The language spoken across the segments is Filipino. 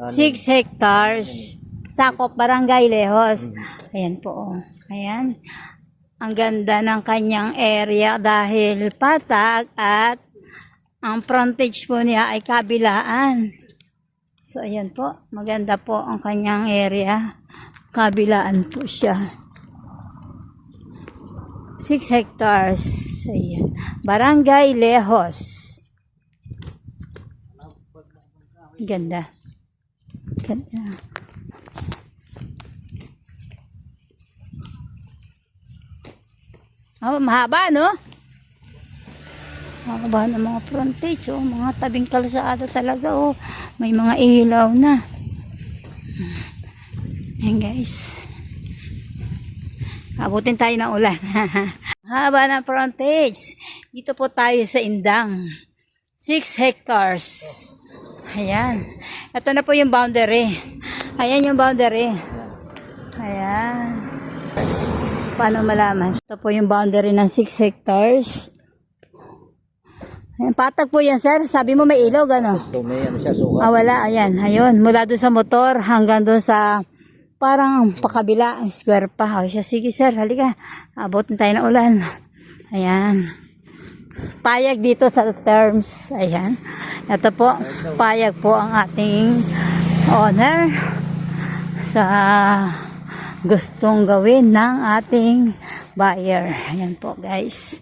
6 hectares. Sakop, Barangay Lehos. Ayan po. Ayan. Ang ganda ng kanyang area dahil patag at ang frontage po niya ay kabilaan. So, ayan po. Maganda po ang kanyang area. Kabilaan po siya. 6 hectares. Ayan. Barangay Lehos. Ganda. Ganda. Oh, mahaba, no? Mahaba ng mga frontage, oh. Mga tabing kalsada talaga, oh. May mga ilaw na. Ayan, guys. Abutin tayo ng ulan. Haba ng frontage. Dito po tayo sa Indang. 6 hectares. Ayan. Ito na po yung boundary. Ayan yung boundary. Ayan. Paano malaman? Ito po yung boundary ng 6 hectares. Ayan, patag po yan, sir. Sabi mo may ilog, ano? Ito may ano siya, sukat. Wala. Ayan. Ayun. Mula doon sa motor hanggang doon sa parang pakabila. Square pa. O siya, sige, sir. Halika. Abutin tayo ng ulan. Ayan. Payag dito sa terms. Ayan. Ito po, payag po ang ating owner sa gustong gawin ng ating buyer. Ayan po, guys.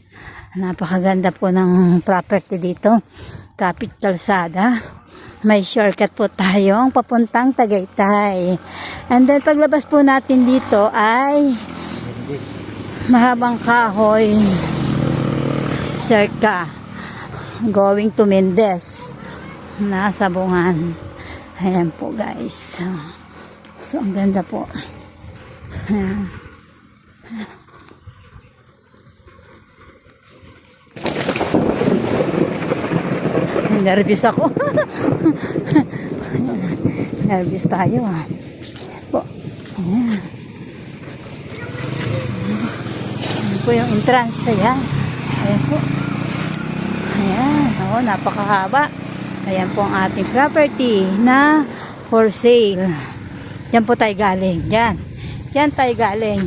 Napakaganda po ng property dito. Kapit kalsada. May shortcut po tayong papuntang Tagaytay. And then paglabas po natin dito ay mahabang kahoy circa going to Mendez na Sabungan. Ayan po, guys. So ang ganda po. Ayan. Nervous ako. Nervous tayo. Ayan po. Ayan. Ayan po yung entrance. Ayan. Ayan po. Ayan. Oo, napakahaba. Ayan po ang ating property na for sale. Diyan po tayo galing. Diyan. Diyan tayo galing.